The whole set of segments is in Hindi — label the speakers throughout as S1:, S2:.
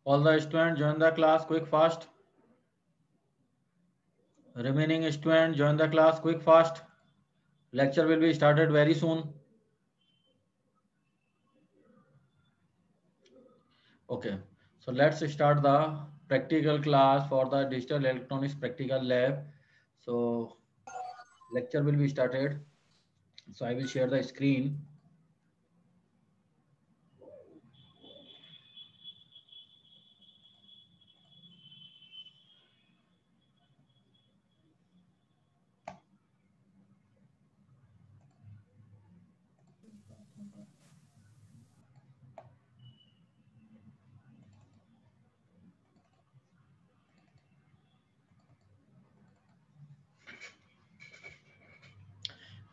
S1: All the students join the class quick fast. Remaining students join the class quick fast. Lecture will be started very soon. Okay, so let's start the practical class for the digital electronics practical lab. So lecture will be started. So I will share the screen.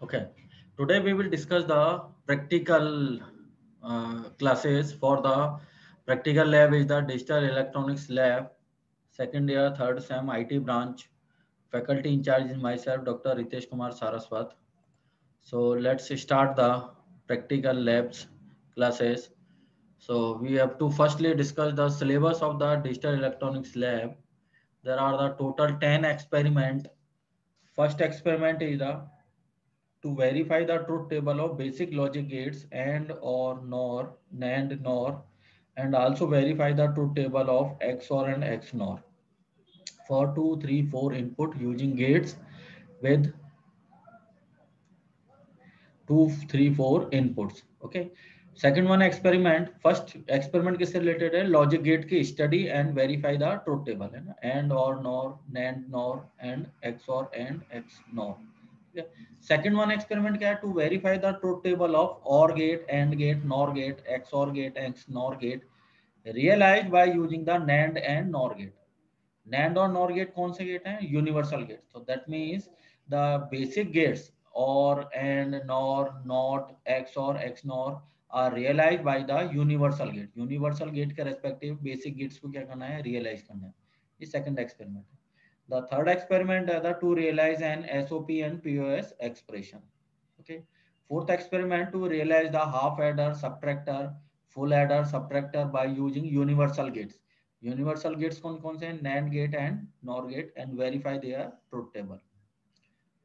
S1: Okay, today we will discuss the practical classes for the practical lab is the digital electronics lab, second year, third sem IT branch. Faculty in charge is myself, Dr. Ritesh Kumar Saraswat. So let's start the practical labs classes. So we have to firstly discuss the syllabus of the digital electronics lab. There are the total 10 experiment. First experiment is the to verify the truth table of basic logic gates and or nor NAND nor, and also verify the truth table of XOR and XNOR for 2, 3, 4 input using gates with 2, 3, 4 inputs. Okay. Second one experiment. First experiment किससे related है? Logic gate की study and verify the truth table है ना? And or nor, NAND nor and XOR and XNOR. Okay. Second one experiment क्या है? To verify the truth table of OR gate, AND gate, NOR gate, XOR gate, XNOR gate realized by using the NAND and NOR gate. NAND और NOR गेट कौन से गेट हैं? Universal gate. So that means the basic gates OR and NOR, NOT, XOR, XNOR are realized by the universal gate. Universal gate के respective basic gates को क्या करना है? Realize करना है. ये second experiment है. The third experiment is the to realize an SOP and POS expression. Okay. Fourth experiment to realize the half adder, subtractor, full adder, subtractor by using universal gates. Universal gates कौन कौन से हैं? NAND gate and NOR gate and verify their truth table.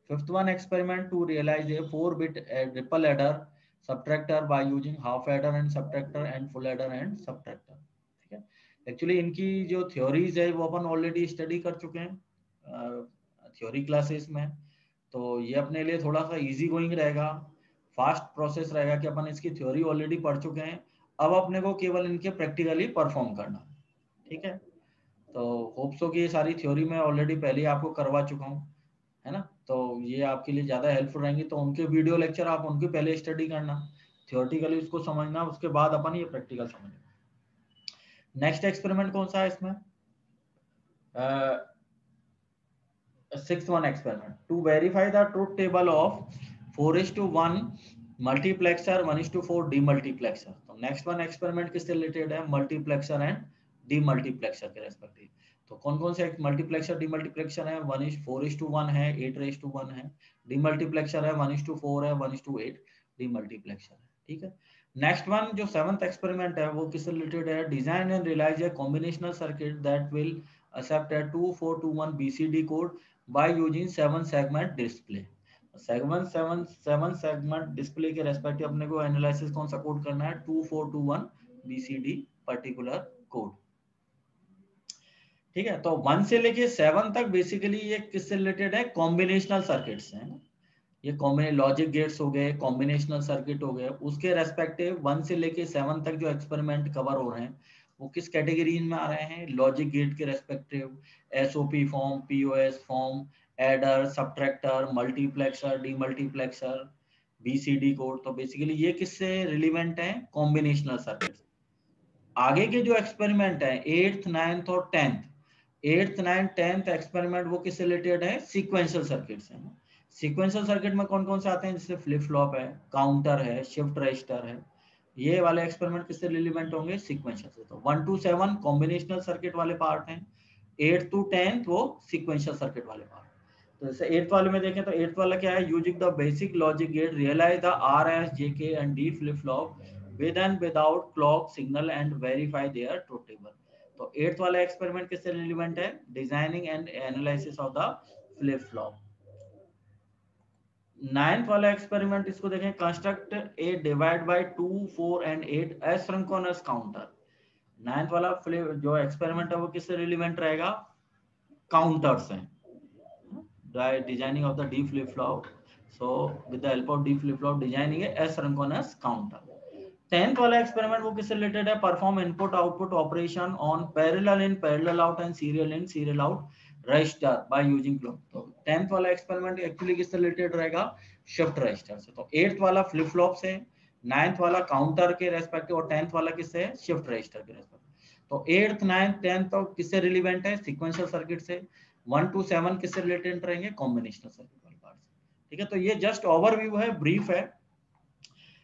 S1: Fifth one experiment to realize a 4-bit triple adder subtractor by using half adder and subtractor and full adder and subtractor. ठीक है. Actually इनकी जो theories है वो अपन already study कर चुके हैं theory classes में. तो ये अपने लिए थोड़ा सा easy going रहेगा, fast process रहेगा कि अपन इसकी theory already पढ़ चुके हैं. अब अपने को केवल इनके practically perform करना. ठीक है. तो होप सो कि ये सारी थ्योरी मैं ऑलरेडी पहले ही आपको करवा चुका हूँ, है ना. तो ये आपके लिए ज्यादा हेल्पफुल रहेंगे. तो उनके वीडियो लेक्चर आप उनके पहले स्टडी करना, थियोरेटिकली उसको समझना, उसके बाद अपन ये प्रैक्टिकल समझना. नेक्स्ट एक्सपेरिमेंट कौन सा है इसमें? Sixth one experiment to verify the truth table of 4:1 multiplexer 1:4 demultiplexer. तो नेक्स्ट वन एक्सपेरिमेंट किससे रिलेटेड है? मल्टीप्लेक्सर एंड डीमल्टीप्लेक्सर के रेस्पेक्टिव. तो कौन कौन से मल्टीप्लेक्सर डीमल्टीप्लेक्सर है? 4:1 है, 8:1 है. डीमल्टीप्लेक्सर है 1:4 है, 1:8 डीमल्टीप्लेक्सर है. ठीक है. नेक्स्ट वन जो सेवंथ एक्सपेरिमेंट है वो किससे रिलेटेड है? Design and realise a combinational circuit that will accept a 2421 BCD code by using 7 segment display. 7 segment display के रेस्पेक्टिव अपने को एनालिसिस कौन सा कोड करना है? 2421 BCD पर्टिकुलर कोड. ठीक है. तो 1 से लेके 7 तक बेसिकली ये किससे रिलेटेड है? कॉम्बिनेशनल सर्किट्स है ना. ये लॉजिक गेट्स हो गए, कॉम्बिनेशनल सर्किट हो गए. उसके रेस्पेक्टिव 1 से लेके 7 तक जो एक्सपेरिमेंट कवर हो रहे हैं वो किस कैटेगरीज में आ रहे हैं? लॉजिक गेट के respective SOP form, POS form, adder, subtractor, multiplexer, demultiplexer, BCD code. तो बेसिकली ये किससे रिलेवेंट है? Combinational circuits. आगे के जो एक्सपेरिमेंट है 8th, 9th और 10th, 8th, 9th, 10th experiment वो किससे रिलेटेड है? सीक्वेंशियल सर्किट्स है. सीक्वेंशियल सर्किट में कौन कौन से आते हैं? जैसे फ्लिप फ्लॉप है, काउंटर है, शिफ्ट रजिस्टर है. ये वाले एक्सपेरिमेंट किससे रिलेवेंट होंगे? सीक्वेंशियल से. तो 1 to 7 कॉम्बिनेशनल सर्किट वाले पार्ट हैं, 8 to 10 वो सीक्वेंशियल सर्किट वाले पार्ट. तो जैसे 8th वाले में देखें तो 8th वाला क्या है? Using the basic logic gate realise the R S J K and D flip flop with and without clock signal and verify their truth table. तो 8th वाला एक्सपेरिमेंट किससे रिलेवेंट है? Designing and analysis of the flip flop. 9th वाला एक्सपेरिमेंट इसको देखें, construct A divide by 2, 4 and 8 asynchronous counter. 9th वाला जो एक्सपेरिमेंट है वो किससे रिलेवेंट रहेगा? काउंटर से। Designing of the D flip flop, so with the help of D flip flop designing A asynchronous counter. 10th वाला एक्सपेरिमेंट वो किससे रिलेटेड है? Perform input output operation on parallel in, parallel out and serial in, serial out register by using clock. तो 10th वाला एक्सपेरिमेंट एक्चुअली किससे रिलेटेड रहेगा? शिफ्ट रजिस्टर से। तो 8th वाला फ्लिप फ्लॉप से, 9th वाला काउंटर के रेस्पेक्टिव और 10th वाला किससे है? शिफ्ट रजिस्टर के रेस्पेक्टिव। तो 8th 9th 10th तो किससे रिलेवेंट है? सीक्वेंशियल सर्किट से। 1 to 7 किससे रिलेटेड रहेंगे? कॉम्बिनेशनल सर्किट वाले पार्ट से। ठीक है, तो ये जस्ट ओवरव्यू है, ब्रीफ है।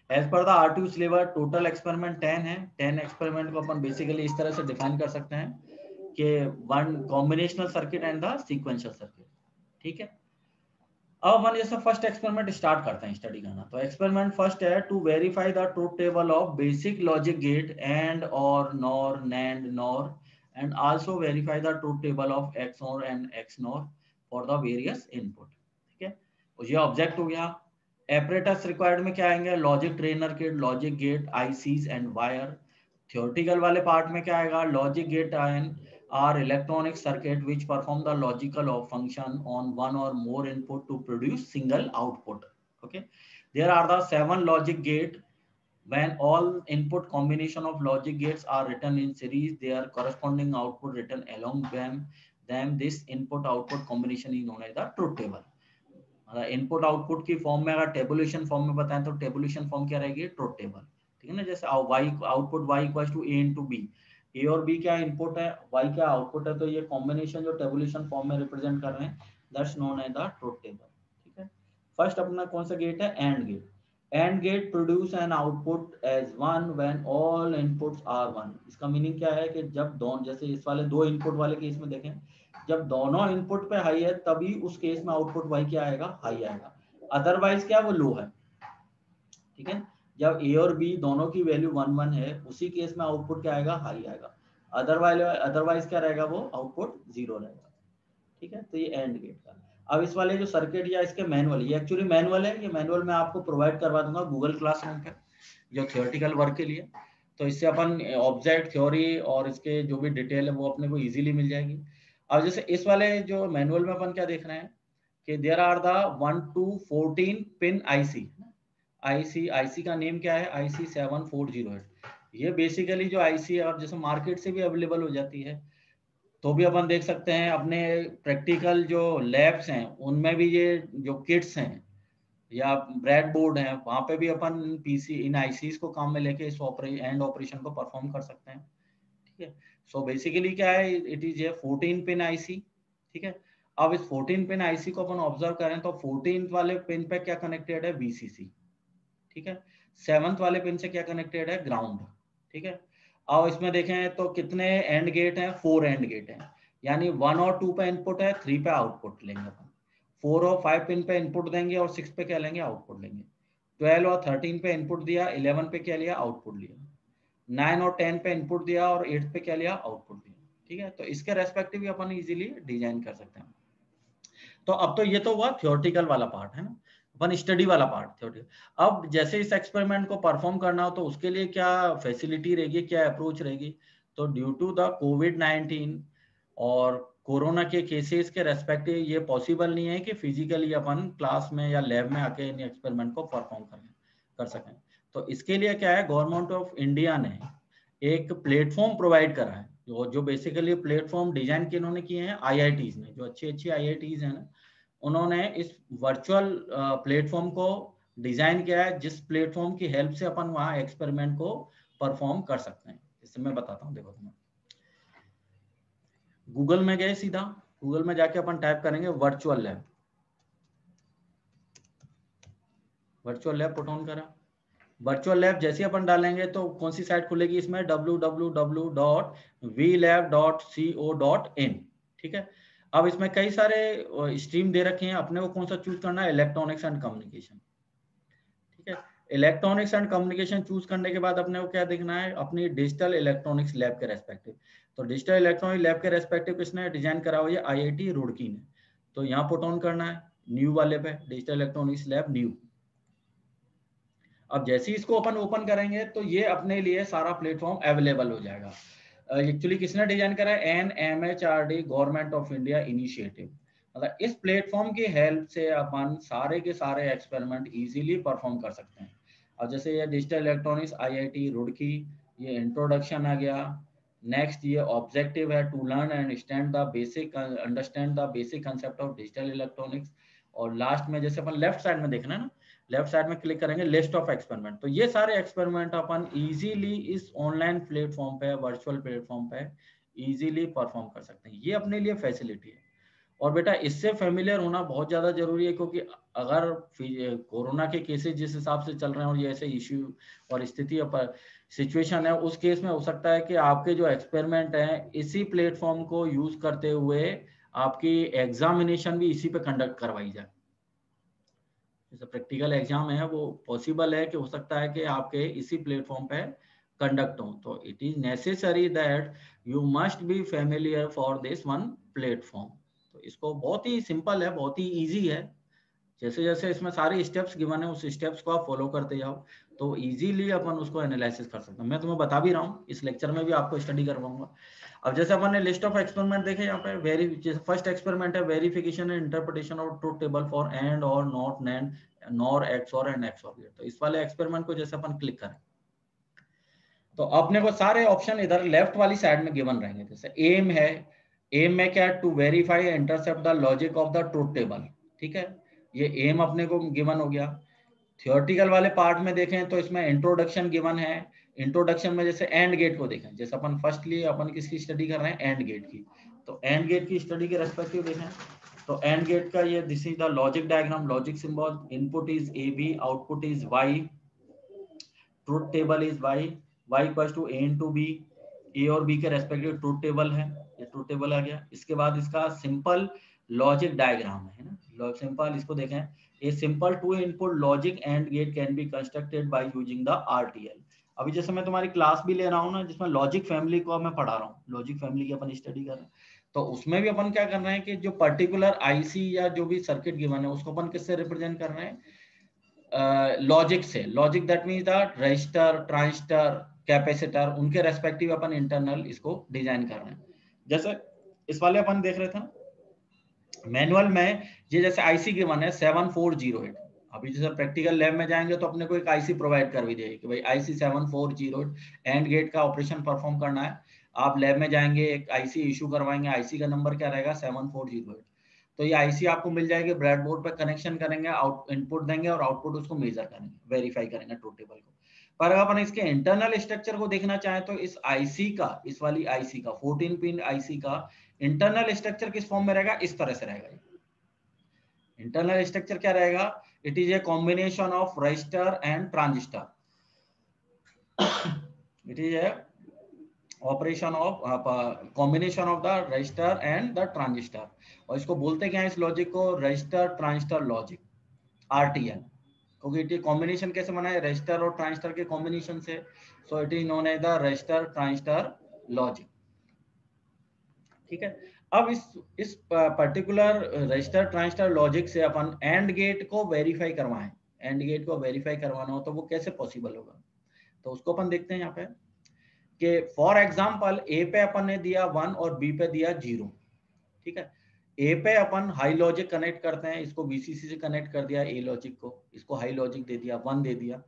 S1: As per the R2 syllabus total experiment 10 है। 10 एक्सपेरिमेंट को अपन बेसिकली इस तरह से डिफाइन कर सकते हैं कि 1 combinational circuit and the sequential circuit. ठीक है, अब अपन जैसे फर्स्ट एक्सपेरिमेंट स्टार्ट करते हैं स्टडी करना। तो एक्सपेरिमेंट फर्स्ट है to verify the truth table of basic logic gate AND OR NOR NAND NOR and also verify the truth table of XOR and XNOR for the various input. ठीक है, तो ये ऑब्जेक्ट हो गया। एपरेटस रिक्वायर्ड में क्या आएंगे? Logic trainer kit, logic gate, ICs and wire. Theoretical वाले पार्ट में क्या आएगा? Logic gate and are electronic circuit which perform the logical of function on one or more input to produce single output. Okay, there are the 7 logic gate. When all input combination of logic gates are written in series, their corresponding output written along them this input output combination is known as the truth table. Input output की फॉर्म में अगर टेबुलेशन फॉर्म में बताएं तो टेबुलेशन फॉर्म क्या रहेगी? Truth table. ठीक है ना, जैसे y output y equals to a into b, a और b क्या इनपुट है, y क्या आउटपुट है, तो ये कॉम्बिनेशन जो टेबुलेशन फॉर्म में रिप्रेजेंट कर रहे हैं that's known as the truth table. ठीक है, फर्स्ट अपना कौन सा गेट है? AND gate. AND gate produce an output as 1 when all inputs are 1। इसका मीनिंग क्या है कि जब दोनों, जैसे इस वाले 2 इनपुट वाले केस में देखें, जब दोनों इनपुट पे हाई है तभी उस केस में आउटपुट y क्या आएगा? हाई आएगा, अदरवाइज क्या वो लो है। ठीक है, जब a और b दोनों की वैल्यू 1 1 है उसी केस में आउटपुट क्या आएगा? हाई आएगा, अदरवाइज क्या रहेगा? वो आउटपुट 0 रहेगा। ठीक है, तो ये एंड गेट का। अब इस वाले जो सर्किट या इसके मैनुअल, ये एक्चुअली मैनुअल है, ये मैनुअल मैं आपको प्रोवाइड करवा दूंगा गूगल क्लासरूम पे जो थियोरेटिकल वर्क के लिए। तो इससे अपन ऑब्जेक्ट थ्योरी और इसके जो भी डिटेल है वो अपने को इजीली मिल जाएगी। अब जैसे इस वाले जो मैनुअल में अपन क्या देख रहे हैं कि there are the 1 to 14 pin IC का नेम क्या है? IC 7408। ये बेसिकली जो IC है और जैसे मार्केट से भी अवेलेबल हो जाती है, तो भी अपन देख सकते हैं अपने प्रैक्टिकल जो लैब्स हैं उनमें भी ये जो किट्स हैं या ब्रेड बोर्ड है वहां पे भी अपन PC इन ICs को काम में लेके इस एंड ऑपरेशन को परफॉर्म कर सकते हैं। ठीक है, सो बेसिकली क्या है? It is A 14 pin IC। ठीक है, अब इस 14 पिन IC को अपन ऑब्जर्व करें तो 14 वाले पिन पे क्या कनेक्टेड है? VCC। ठीक है, 7th वाले पिन से क्या कनेक्टेड है? ग्राउंड। ठीक है, अब इसमें देखें तो कितने एंड गेट हैं? 4 एंड गेट हैं, यानी 1 और 2 पे इनपुट है, 3 पे आउटपुट लेंगे अपन। 4 और 5 पिन पे इनपुट देंगे और 6 पे क्या लेंगे? आउटपुट लेंगे। 12 और 13 पे इनपुट दिया, 11 पे क्या लिया? आउटपुट लिया। 9 और 10 पे इनपुट दिया और 8 पे क्या लिया? आउटपुट दिया। ठीक है, तो इसके रेस्पेक्टिव भी अपन इजीली डिजाइन कर सकते हैं। तो अब तो ये तो हुआ थ्योरेटिकल वाला पार्ट है ना, अपन स्टडी वाला पार्ट थ्योरेटिकल। अब जैसे इस एक्सपेरिमेंट को परफॉर्म करना हो तो उसके लिए क्या फैसिलिटी रहेगी, क्या अप्रोच रहेगी? तो ड्यू टू द कोविड-19 और कोरोना के केसेस के रेस्पेक्टिव ये पॉसिबल नहीं है कि फिजिकली अपन क्लास में या लैब में आके इन एक्सपेरिमेंट को परफॉर्म कर सकें। तो इसके लिए क्या है, गवर्नमेंट ऑफ इंडिया ने एक प्लेटफॉर्म प्रोवाइड करा है, जो बेसिकली प्लेटफॉर्म डिजाइन किन्होंने किए हैं? IITs ने, जो अच्छी IITs हैं ना, उन्होंने इस वर्चुअल प्लेटफॉर्म को डिजाइन किया है, जिस प्लेटफॉर्म की हेल्प से अपन वहाँ एक्सपेरिमेंट को परफॉर्म कर सकते हैं। इससे मैं बताता हूँ, देखो तुम्हें गूगल में गए, सीधा गूगल में जाके अपन टाइप करेंगे virtual lab. Virtual lab put on करा। वर्चुअल लैब जैसे अपन डालेंगे तो कौन सी साइट खुलेगी इसमें? www.vlab.co.in। ठीक है, अब इसमें कई सारे स्ट्रीम दे रखे हैं, अपने को कौन सा चूज करना है? Electronics and communication. ठीक है, इलेक्ट्रॉनिक्स एंड कम्युनिकेशन चूज करने के बाद अपने को क्या देखना है, अपनी डिजिटल इलेक्ट्रॉनिक्स लैब के रेस्पेक्टिव। तो डिजिटल इलेक्ट्रॉनिक लैब के रेस्पेक्टिव किसने डिजाइन करा हुआ है, आईआईटी रुड़की ने। तो यहाँ पुट ऑन करना है न्यू वाले पे, डिजिटल इलेक्ट्रॉनिक्स लैब न्यू। अब जैसे ही इसको अपन ओपन करेंगे तो ये अपने लिए सारा प्लेटफॉर्म अवेलेबल हो जाएगा। एक्चुअली किसने डिजाइन करा है, NMHRD government of India initiative. मतलब इस प्लेटफॉर्म की हेल्प से अपन सारे के सारे एक्सपेरिमेंट इजीली परफॉर्म कर सकते हैं। अब जैसे ये डिजिटल इलेक्ट्रॉनिक्स IIT रुड़की, ये इंट्रोडक्शन आ गया। नेक्स्ट ये ऑब्जेक्टिव है to learn and understand the basic concept of digital electronics. और लास्ट में जैसे अपन लेफ्ट साइड में देखना है ना, लेफ्ट साइड में क्लिक करेंगे लिस्ट ऑफ एक्सपेरिमेंट, तो ये सारे एक्सपेरिमेंट अपन इजीली इस ऑनलाइन प्लेटफॉर्म पे, वर्चुअल प्लेटफॉर्म पे इजीली परफॉर्म कर सकते हैं। ये अपने लिए फैसिलिटी है। और बेटा इससे फेमिलियर होना बहुत ज्यादा जरूरी है, क्योंकि अगर कोरोना के केसेस जिस हिसाब से चल रहे हैं और ये ऐसे इश्यू और स्थिति सिचुएशन है, उस केस में हो सकता है कि आपके जो एक्सपेरिमेंट हैं इसी प्लेटफॉर्म को यूज करते हुए आपकी एग्जामिनेशन भी इसी पे कंडक्ट करवाई जाए। जैसे प्रैक्टिकल एग्जाम है वो पॉसिबल है कि हो सकता है कि आपके इसी प्लेटफॉर्म पे कंडक्ट हो। तो it is necessary that you must be familiar for this one platform. तो इसको बहुत ही सिंपल है, बहुत ही इजी है। जैसे जैसे इसमें सारे स्टेप्स गिवन है उस स्टेप्स को आप फॉलो करते जाओ तो इजीली अपन उसको एनालिसिस कर सकते हैं। मैं तुम्हें बता भी रहा हूँ, इस लेक्चर में भी आपको स्टडी करवाऊंगा। अब जैसे अपन ने लिस्ट ऑफ एक्सपेरिमेंट देखे यहाँ पे, फर्स्ट एक्सपेरिमेंट है verification and interpretation of truth table for AND OR NOT NAND NOR XOR and XOR gate. तो इस वाले एक्सपेरिमेंट को जैसे अपन क्लिक करें तो अपने को सारे ऑप्शन इधर लेफ्ट वाली साइड में गिवन रहेंगे। जैसे एम है, एम में क्या, to verify intercept the logic of the truth table. ठीक है, ये एम अपने को गिवन हो गया। थियोरेटिकल वाले पार्ट में देखें तो इसमें इंट्रोडक्शन गिवन है। इंट्रोडक्शन में जैसे एंड गेट को देखें, जैसे अपन फर्स्टली अपन किसकी स्टडी कर रहे हैं, एंड गेट की। तो एंड गेट की स्टडी के रेस्पेक्टिव देखें तो एंड गेट का ये this is the logic diagram, logic symbol, input is A B, output is Y, truth table is Y, Y equals to A into B, A और बी के रेस्पेक्टिव ट्रूथ टेबल है, ये ट्रूथ टेबल आ गया। इसके बाद इसका सिंपल लॉजिक डायग्राम है ना, सिंपल इसको देखें, a simple two input logic and gate can be constructed by using the RTL। अभी जैसे मैं तुम्हारी क्लास भी ले रहा हूँ ना, जिसमें लॉजिक फैमिली को मैं पढ़ा रहा हूँ, लॉजिक फैमिली की अपन स्टडी कर रहे हैं, तो उसमें भी अपन क्या कर रहे हैं कि जो पर्टिकुलर आईसी या जो भी सर्किट गिवन है उसको अपन किससे रिप्रेजेंट कर रहे हैं, लॉजिक से। Logic that means the register, transistor, capacitor, उनके रेस्पेक्टिव अपन इंटरनल इसको डिजाइन कर रहे हैं। जैसे इस वाले अपन देख रहे थे मैनुअल में, ये जैसे आईसी गिवन है 7408। अभी जैसे प्रैक्टिकल लैब में जाएंगे तो अपने को एक आईसी प्रोवाइड कर भी देगी कि भाई आईसी 7408 एंड गेट का ऑपरेशन परफॉर्म करना है। आप लैब में जाएंगे, एक आईसी इशू करवाएंगे, आईसी का नंबर क्या रहेगा, 7408। तो ये आईसी आपको मिल जाएगी, ब्रेड बोर्ड पर कनेक्शन करेंगे, आउट इनपुट देंगे और आउटपुट उसको मेजर करेंगे, वेरीफाई करेंगे ट्रूथ टेबल को। पर अगर अपन इसके इंटरनल स्ट्रक्चर को देखना चाहें तो इस आईसी का, इस वाली आईसी का 14 पिन आईसी का इंटरनल स्ट्रक्चर किस फॉर्म में रहेगा, इस तरह से रहेगा। इंटरनल स्ट्रक्चर क्या रहेगा, it is a combination of register and transistor. It is a operation of combination of the register and the transistor. और इसको बोलते क्या है इस लॉजिक को, रजिस्टर ट्रांजिस्टर लॉजिक, RTL। क्योंकि इट कॉम्बिनेशन कैसे बना है, रजिस्टर और ट्रांजिस्टर के कॉम्बिनेशन से, so it is known as the register transistor logic. ठीक है, अब इस पर्टिकुलर रजिस्टर ट्रांजिस्टर लॉजिक से अपन एंड गेट को वेरीफाई करवाएं, एंड गेट को वेरीफाई करवाना हो तो वो कैसे पॉसिबल होगा, तो उसको अपन देखते हैं यहाँ पे कि फॉर एग्जांपल ए पे अपन ने दिया 1 और बी पे दिया 0। ठीक है, ए पे अपन हाई लॉजिक कनेक्ट करते हैं, इसको VCC से कनेक्ट कर दिया ए लॉजिक को, इसको हाई लॉजिक दे दिया, 1 दे दिया।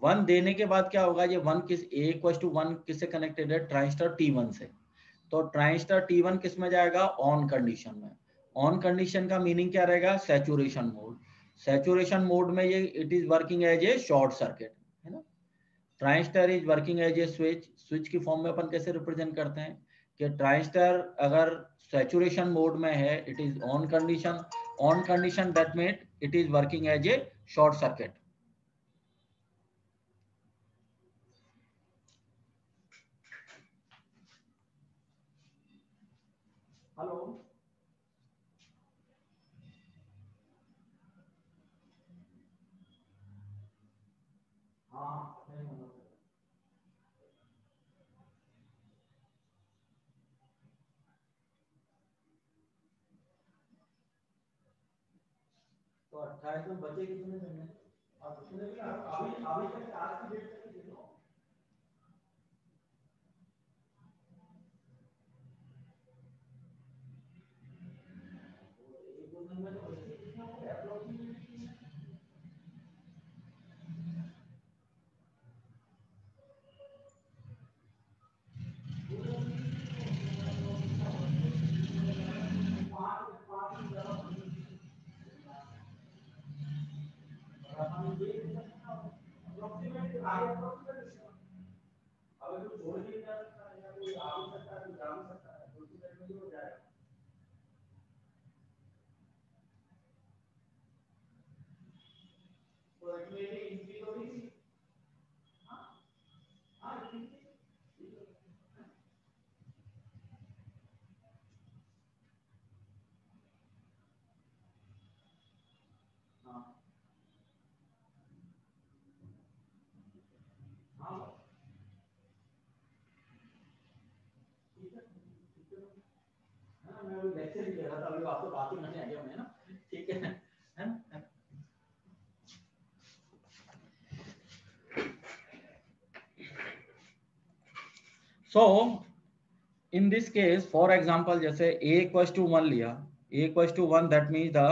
S1: 1 देने के बाद क्या होगा, ये 1 किस ए इक्वल टू 1 किससे कनेक्टेड है, ट्रांजिस्टर T1 से। तो ट्रांजिस्टर T1 किस में जाएगा, ऑन कंडीशन में। ऑन कंडीशन का मीनिंग क्या रहेगा, सैचुरेशन मोड। सैचुरेशन मोड में ये it is working as a short circuit, है ना। Transistor is working as a switch. Switch की फॉर्म में अपन कैसे रिप्रेजेंट करते हैं कि ट्रांजिस्टर अगर सैचुरेशन मोड में है, it is on condition, on condition that mean it is working as a short circuit. Hello, तो 28 में बचे कितने महीने? अब उसने भी अभी तक आज की डेट तक दे दो। एक दो दिन में तो बचे कितना हो गया अप्रोक्सीमेटली? अगर कोई छोड़ के जा सकता है या कोई आ भी सकता है, कोई जा भी सकता है, तो उसी टाइम में हो जाएगा। तो इसमें इनकी तो नहीं थी। हाँ हाँ ठीक है। हाँ हाँ ठीक है ठीक है। हाँ मैं वो लेक्चर ही दे रहा था, अभी आपको बात ही नहीं आ गया मैं ना, ठीक है ना। So in this case, for example, जैसे a equals to 1 लिया, a equals to 1, that means the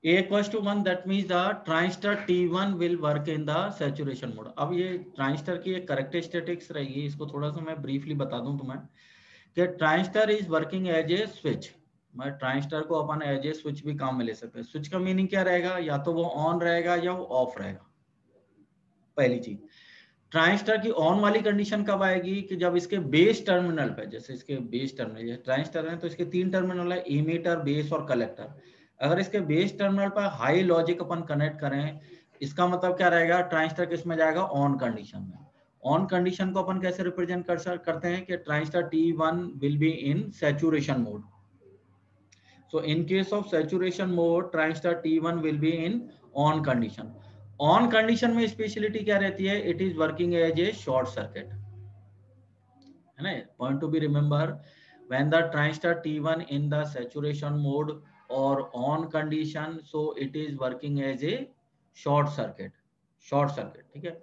S1: a equals to 1, that means the transistor T1 will work in the saturation mode. अब ये ट्रांजिस्टर की एक कैरेक्टरिस्टिक्स रहेगी, इसको थोड़ा सा मैं ब्रीफली बता दूं तुम्हें कि transistor is working as a switch. मैं ट्रांजिस्टर को अपन एज ए स्विच भी काम में ले सकते हैं। स्विच का मीनिंग क्या रहेगा, या तो वो ऑन रहेगा या वो ऑफ रहेगा। पहली चीज, ट्रांजिस्टर की ऑन वाली कंडीशन कब आएगी कि जब इसके बेस टर्मिनल पे, जैसे इसके बेस टर्मिनल ट्रांजिस्टर है तो इसके 3 टर्मिनल है, इमीटर, बेस और कलेक्टर। अगर इसके बेस टर्मिनल पर हाई लॉजिक अपन कनेक्ट करें, इसका मतलब क्या रहेगा, ट्रांजिस्टर किस में जाएगा, ऑन कंडीशन में। ऑन कंडीशन को अपन कैसे रिप्रेजेंट करते हैं कि transistor T1 will be in saturation mode. So in case of saturation mode, transistor T1 will be in on condition. On condition में स्पेशलिटी क्या रहती है, it is working as a short circuit, है ना। Point to be remember, when the transistor T1 in the saturation mode or on condition, so it is working as a short circuit, short circuit, ठीक है।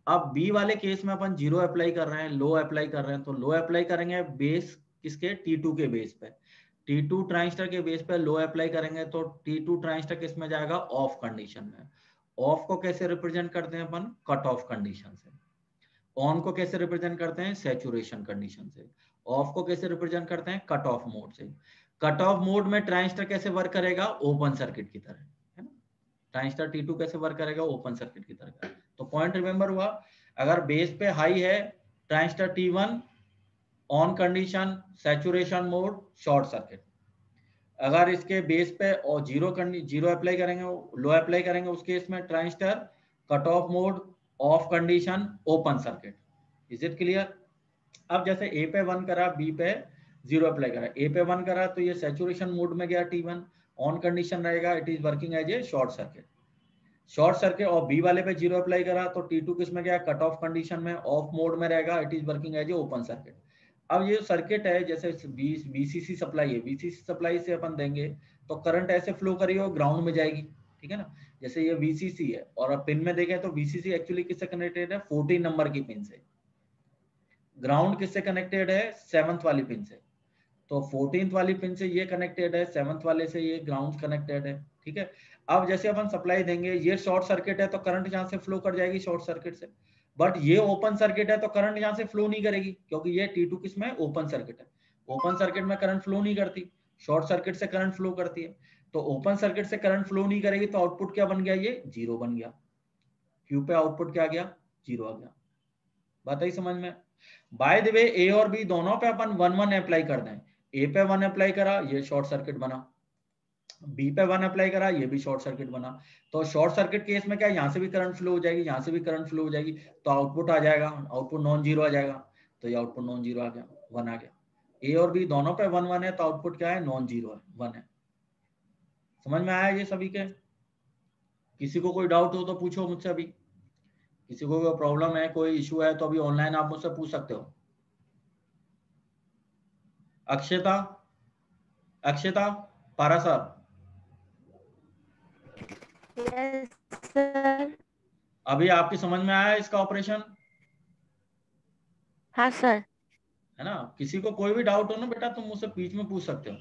S1: अब B वाले केस में अपन जीरो अप्लाई कर रहे हैं, लो अप्लाई कर रहे हैं, तो लो अप्लाई करेंगे बेस किसके, T2 के बेस पे। T2 ट्रांजिस्टर के बेस पे लो अप्लाई करेंगे तो T2 ट्रांजिस्टर किस में जाएगा, ऑफ कंडीशन में। ऑफ को कैसे रिप्रेजेंट करते हैं अपन, कट ऑफ कंडीशन से। ऑन को कैसे रिप्रेजेंट करते हैं, सैचुरेशन कंडीशन से। ऑफ को कैसे रिप्रेजेंट करते हैं, कट ऑफ मोड से। कट ऑफ मोड में ट्रांजिस्टर कैसे वर्क करेगा, ओपन सर्किट की तरह, है ना। ट्रांजिस्टर T2 कैसे वर्क करेगा, ओपन सर्किट की तरह। तो पॉइंट रिमेंबर हुआ, अगर बेस पे हाई है transistor T1 on condition, saturation mode, short circuit. अगर इसके बेस पे और जीरो अप्लाई करेंगे, लो अप्लाई करेंगे, उस केस में transistor cut off mode, of condition, open circuit. Is it clear. अब जैसे ए पे 1 करा, बी पे 0 अप्लाई करा। ए पे 1 करा तो ये सैचुरेशन मोड में गया T1, ऑन कंडीशन रहेगा, it is working as a short circuit. Short circuit और बी वाले पे 0 अप्लाई करा तो T2 किस में गया, कट ऑफ कंडीशन में, ऑफ मोड में रहेगा, it is working as a open circuit. अब ये सर्किट है, जैसे VCC सप्लाई है, VCC सप्लाई से अपन देंगे तो करंट ऐसे फ्लो करी हो, ग्राउंड में जाएगी, ठीक है ना। जैसे ये VCC है और अब पिन में देखें तो VCC एक्चुअली किससे कनेक्टेड है, 14 नंबर की पिन से। ग्राउंड किससे कनेक्टेड है, 7th वाली पिन से। तो 14th वाली पिन से ये कनेक्टेड है, 7th वाले से ये ग्राउंड कनेक्टेड है, ठीक है। अब जैसे अपन सप्लाई देंगे, ये शॉर्ट सर्किट है तो करंट यहाँ से फ्लो कर जाएगी शॉर्ट सर्किट से। बट ये ओपन सर्किट है तो करंट यहाँ से फ्लो नहीं करेगी, क्योंकि ये T2 किसमें, ओपन सर्किट है। ओपन सर्किट में करंट फ्लो नहीं करती, शॉर्ट सर्किट से करंट फ्लो करती है। तो ओपन सर्किट से करंट फ्लो नहीं करेगी तो आउटपुट क्या बन गया, ये 0 बन गया। क्यू पे आउटपुट क्या आ गया, 0 आ गया। बात आई समझ में। बाय द वे ए और बी दोनों पे अपन 1 1 अप्लाई कर दें। ए पे 1 अप्लाई करा, ये शॉर्ट सर्किट बना। बी पे 1 अप्लाई करा, ये भी शॉर्ट सर्किट बना। तो शॉर्ट सर्किट केस में क्या, यहाँ से भी करंट फ्लो हो जाएगी, यहाँ से भी करंट फ्लो हो जाएगी, तो आउटपुट आ जाएगा, आउटपुट नॉन जीरो आ जाएगा। तो ये आउटपुट नॉन जीरो आ गया, 1 आ गया। ए और बी दोनों पे 1 1 है तो आउटपुट क्या है, नॉन जीरो है, 1 है। समझ में आया ये सभी के। किसी को कोई डाउट हो तो पूछो मुझसे अभी। किसी को कोई प्रॉब्लम है, कोई इशू है, तो अभी ऑनलाइन आप मुझसे पूछ सकते हो। अक्षता, अक्षता, पारा सर,
S2: यस सर।
S1: अभी आपकी समझ में आया इसका ऑपरेशन?
S2: हाँ सर।
S1: है ना? किसी को कोई भी डाउट हो ना बेटा, तुम मुझसे बीच में पूछ सकते हो,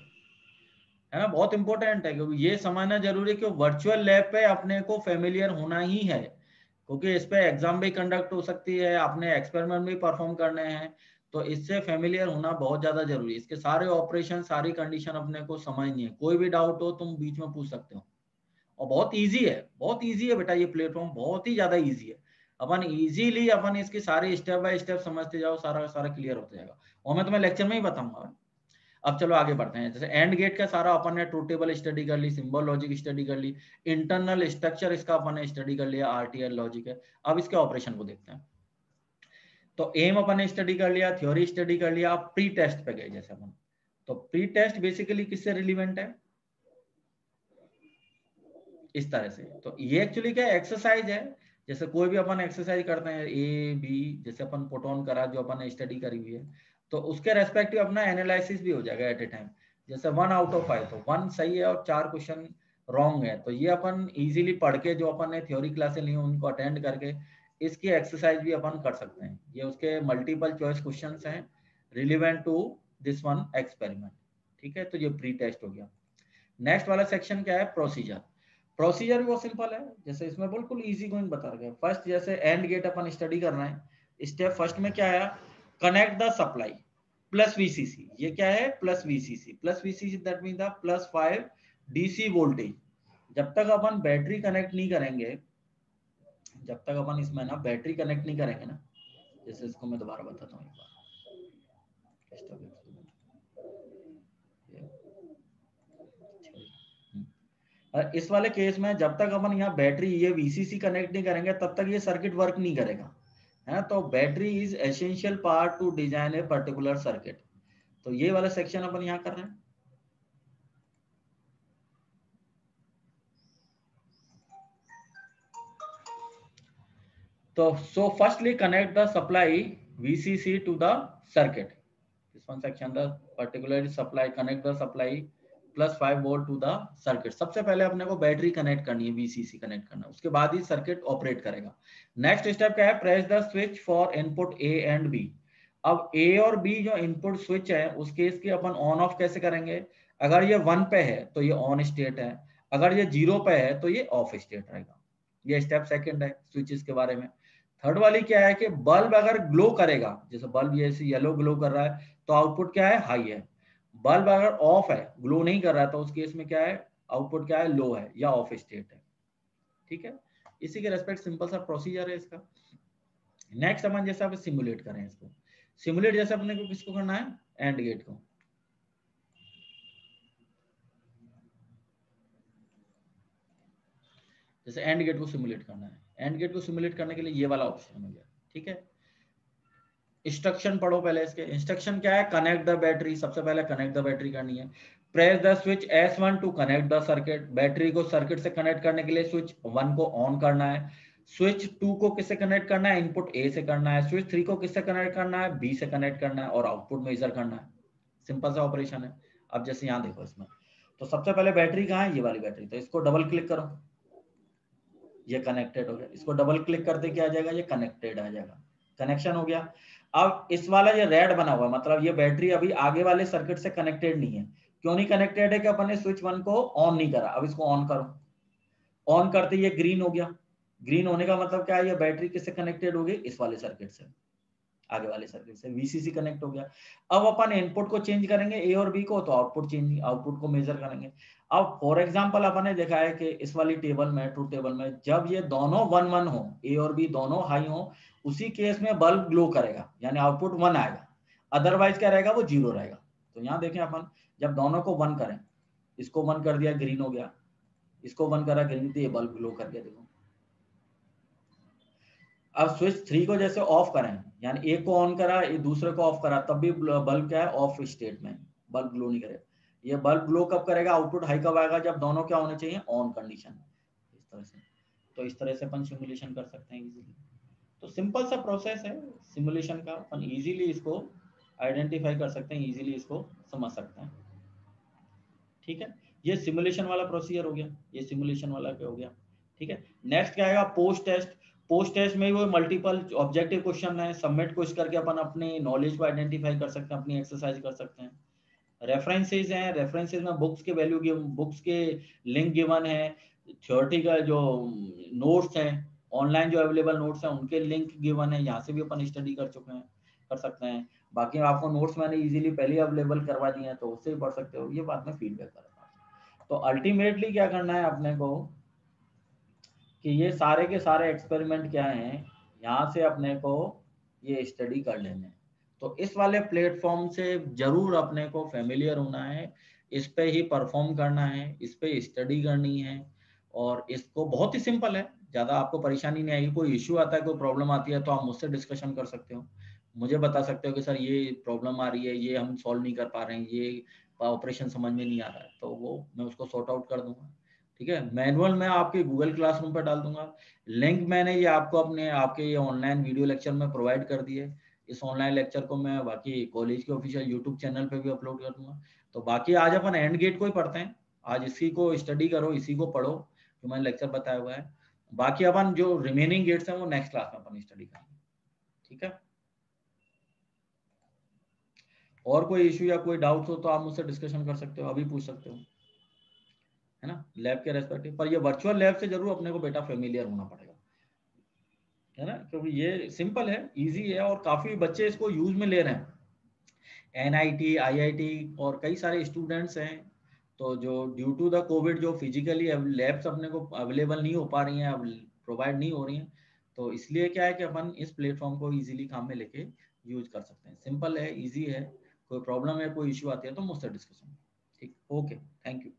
S1: है ना? बहुत इंपॉर्टेंट है, क्योंकि ये समझना जरूरी है कि वर्चुअल लैब पे अपने को फेमिलियर होना ही है, क्योंकि इस पे एग्जाम भी कंडक्ट हो सकती है, आपने एक्सपेरिमेंट भी परफॉर्म करने हैं, तो इससे फेमिलियर होना बहुत ज्यादा जरूरी है। इसके सारे ऑपरेशन, सारी कंडीशन अपने को समझनी है। कोई भी डाउट हो तुम बीच में पूछ सकते हो, और बहुत ईजी है, बहुत ईजी है बेटा, ये प्लेटफॉर्म बहुत ही ज्यादा ईजी है। अपन इजीली अपन इसकी सारी स्टेप बाय स्टेप समझते जाओ, सारा सारा क्लियर होता जाएगा, और मैं तुम्हें लेक्चर में ही बताऊंगा। अब चलो आगे बढ़ते हैं। जैसे एंड गेट का सारा अपन ने ट्रूथ टेबल स्टडी कर ली, सिंबल लॉजिक स्टडी कर ली, इंटरनल स्ट्रक्चर इसका अपन ने स्टडी कर लिया, आरटीएल लॉजिक है। अब इसके ऑपरेशन को देखते हैं। तो एम अपन ने स्टडी कर लिया, थ्योरी स्टडी कर लिया, प्री टेस्ट पे गए जैसे अपन। तो प्री टेस्ट बेसिकली किससे रिलीवेंट है? इस तरह से। तो ये एक्चुअली क्या एक्सरसाइज है, जैसे कोई भी अपन एक्सरसाइज करते हैं ए बी, जैसे अपन पुट ऑन करा जो अपन ने स्टडी करी हुई है, तो उसके रेस्पेक्टिव अपना एनालिसिस भी हो जाएगा एट ए टाइम। जैसे 1 आउट ऑफ 5, तो 1 सही है और 4 क्वेश्चन रॉन्ग है, तो ये अपन इजीली पढ़ के, जो अपन ने थ्योरी क्लासेस ली उनको अटेंड करके इसकी एक्सरसाइज भी अपन कर सकते हैं। ये उसके मल्टीपल चॉइस क्वेश्चन हैं relevant to this one experiment. ठीक है, तो ये प्री टेस्ट हो गया। नेक्स्ट वाला सेक्शन क्या है? प्रोसीजर। प्रोसीजर भी बहुत सिंपल है, जैसे इसमें बिल्कुल इजी गोइंग बता रहे। फर्स्ट जैसे एंड गेट अपन स्टडी कर रहे हैं, स्टेप फर्स्ट में क्या आया? Connect the supply plus VCC. ये क्या है? Plus VCC. Plus VCC that mean the +5 DC voltage. जब तक अपन बैटरी कनेक्ट नहीं करेंगे, जब तक अपन इसमें ना बैटरी कनेक्ट नहीं करेंगे ना, जैसे इसको मैं दोबारा बताता हूँ एक बार। इस वाले केस में जब तक अपन यहाँ बैटरी ये वीसीसी कनेक्ट नहीं करेंगे, तब तक ये सर्किट वर्क नहीं करेगा, है ना? तो battery is essential part two design a particular circuit. तो ये वाला सेक्शन अपन यहाँ कर रहे हैं। तो so firstly connect the supply VCC to the circuit. This one section, the particular supply, connect the supply +5 volt to the circuit. सबसे पहले अपने को बैटरी कनेक्ट करनी है, VCC कनेक्ट करना है, उसके बाद ही सर्किट ऑपरेट करेगा। नेक्स्ट स्टेप क्या है? Press the switch for input A and B। अब A और B जो इनपुट स्विच है, उस केस की अपन ऑन ऑफ कैसे करेंगे? अगर ये 1 पे है तो ये ऑन स्टेट है, अगर ये 0 पे है तो ये ऑफ स्टेट रहेगा। ये स्टेप सेकंड है स्विचेस के बारे में। थर्ड वाली क्या है कि बल्ब अगर ग्लो करेगा, जैसे बल्ब ये येलो ग्लो कर रहा है तो आउटपुट क्या है? हाई है। बल्ब अगर ऑफ है, ग्लो नहीं कर रहा है, तो उस केस में क्या है? आउटपुट क्या है? लो है या ऑफ स्टेट है। ठीक है, इसी के रेस्पेक्ट सिंपल सा प्रोसीजर है इसका। नेक्स्ट अपन जैसे आप सिमुलेट करें इसको, सिमुलेट जैसे अपने को किसको करना है? एंड गेट को। जैसे एंड गेट को सिमुलेट करना है, एंड गेट को सिमुलेट करने के लिए ये वाला ऑप्शन मिल गया। ठीक है, इंस्ट्रक्शन पढ़ो पहले इसके। इंस्ट्रक्शन क्या है? Connect the battery. सबसे पहले कनेक्ट द बैटरी करनी है। Press the switch S1 to connect the circuit. Battery को सर्किट से कनेक्ट करने के लिए स्विच 1 को ऑन करना है। स्विच 2 को किससे कनेक्ट करना है? इनपुट A से करना है। स्विच 3 को किससे कनेक्ट करना है? B से कनेक्ट करना है और आउटपुट मेजर करना है। सिंपल सा ऑपरेशन है। अब जैसे यहाँ देखो इसमें, तो सबसे पहले बैटरी कहाँ है? ये वाली बैटरी, तो इसको डबल क्लिक करो, ये कनेक्टेड हो गया। इसको डबल क्लिक करते क्या आ जाएगा? ये कनेक्टेड आ जाएगा, कनेक्शन हो गया। अब इस वाला ये रेड बना हुआ है, मतलब ये बैटरी अभी आगे वाले सर्किट से कनेक्टेड नहीं है। क्यों नहीं कनेक्टेड है? कि अपन ने स्विच 1 को ऑन नहीं करा। अब इसको ऑन करो, ऑन करते ये ग्रीन हो गया। ग्रीन होने का मतलब क्या है? ये बैटरी किससे कनेक्टेड हो गई? इस वाले सर्किट से, आगे वाले सर्किट से VCC कनेक्ट हो गया। अब अपन इनपुट को चेंज करेंगे A और B को, तो आउटपुट चेंज, आउटपुट को मेजर करेंगे। अब फॉर एग्जांपल अपन ने देखा है कि इस वाली टेबल में, ट्रूथ टेबल में, जब ये दोनों 1 1 हो, A और B दोनों हाई हो, उसी केस में बल्ब ग्लो करेगा, यानी आउटपुट 1 आएगा। अदरवाइज क्या रहेगा? वो 0 रहेगा। तो यहाँ देखें अपन, जब दोनों को 1 करें, इसको 1 कर दिया, ग्रीन हो गया, इसको 1 करा, ग्रीन, तो ये बल्ब ग्लो कर गया। देखो, अब स्विच 3 को जैसे ऑफ करें, यानी एक को ऑन करा, ये दूसरे को ऑफ करा, तब भी बल्ब क्या है? ऑफ स्टेट में, बल्ब ग्लो नहीं करेगा। ये बल्ब ग्लो कब करेगा? आउटपुट हाई कब आएगा? जब दोनों क्या होने चाहिए? On condition. इस तरह से, तो इस तरह से अपन सिमुलेशन कर सकते हैं इजीली। तो सिंपल सा प्रोसेस है सिमुलेशन का, अपन इजीली इसको आइडेंटिफाई कर सकते हैं, इजीली इसको समझ सकते हैं। ठीक है, ये सिमुलेशन वाला प्रोसीजर हो गया, ये सिमुलेशन वाला क्या हो गया। ठीक है, नेक्स्ट क्या आएगा, पोस्ट टेस्ट। पोस्ट टेस्ट में वो मल्टीपल ऑब्जेक्टिव क्वेश्चन है, सबमिट क्वेश्चन करके अपन अपनी नॉलेज को आइडेंटिफाई कर सकते हैं, अपनी एक्सरसाइज कर सकते हैं। रेफरेंसेस हैं, रेफरेंसेस में बुक्स के वैल्यू, बुक्स के लिंक गिवन है, थ्योरेटिकल जो नोट्स हैं, ऑनलाइन जो अवेलेबल नोट्स हैं उनके लिंक गिवन है, यहाँ से भी अपन स्टडी कर चुके हैं, कर सकते हैं। बाकी आपको नोट्स मैंने इजीली पहले अवेलेबल करवा दिए हैं, तो उससे भी पढ़ सकते हो, ये बात में फीडबैक कर रहा हूँ। तो अल्टीमेटली क्या करना है अपने को कि ये सारे के सारे एक्सपेरिमेंट क्या हैं, यहाँ से अपने को ये स्टडी कर लेने हैं। तो इस वाले प्लेटफॉर्म से जरूर अपने को फेमिलियर होना है, इस पे ही परफॉर्म करना है, इस पे स्टडी करनी है, और इसको बहुत ही सिंपल है, ज़्यादा आपको परेशानी नहीं आएगी। कोई इश्यू आता है, कोई प्रॉब्लम आती है, तो आप मुझसे डिस्कशन कर सकते हो, मुझे बता सकते हो कि सर ये प्रॉब्लम आ रही है, ये हम सॉल्व नहीं कर पा रहे हैं, ये ऑपरेशन समझ में नहीं आ रहा है, तो वो मैं उसको सॉर्ट आउट कर दूंगा। ठीक है, मैनुअल मैं आपके गूगल क्लासरूम पर डाल दूंगा, लिंक मैंने ये आपको अपने आपके ये ऑनलाइन वीडियो लेक्चर में प्रोवाइड कर दिए। इस ऑनलाइन लेक्चर को मैं बाकी कॉलेज के ऑफिशियल यूट्यूब चैनल पे भी अपलोड कर दूंगा। तो बाकी आज अपन एंड गेट को ही पढ़ते हैं, आज इसी को स्टडी करो, इसी को पढ़ो जो मैंने लेक्चर बताया हुआ है। बाकी अपन जो रिमेनिंग गेट्स हैं वो नेक्स्ट क्लास में अपन स्टडी करेंगे। ठीक है, और कोई इश्यू या कोई डाउट हो तो आप मुझसे डिस्कशन कर सकते हो, अभी पूछ सकते हो, है ना, लैब के रेस्पेक्टिव। पर ये वर्चुअल लैब से जरूर अपने को बेटा फेमिलियर होना पड़ेगा, है ना, क्योंकि ये सिंपल है, इजी है, और काफी बच्चे इसको यूज में ले रहे हैं। एनआईटी, आईआईटी और कई सारे स्टूडेंट्स हैं, तो जो ड्यू टू द कोविड जो फिजिकली लैब्स अपने को अवेलेबल नहीं हो पा रही हैं, अब प्रोवाइड नहीं हो रही हैं, तो इसलिए क्या है कि अपन इस प्लेटफॉर्म को इजीली काम में लेके यूज कर सकते हैं। सिंपल है, इजी है, कोई प्रॉब्लम है, कोई इश्यू आती है तो मुझसे डिस्कशन। ठीक, ओके, थैंक यू।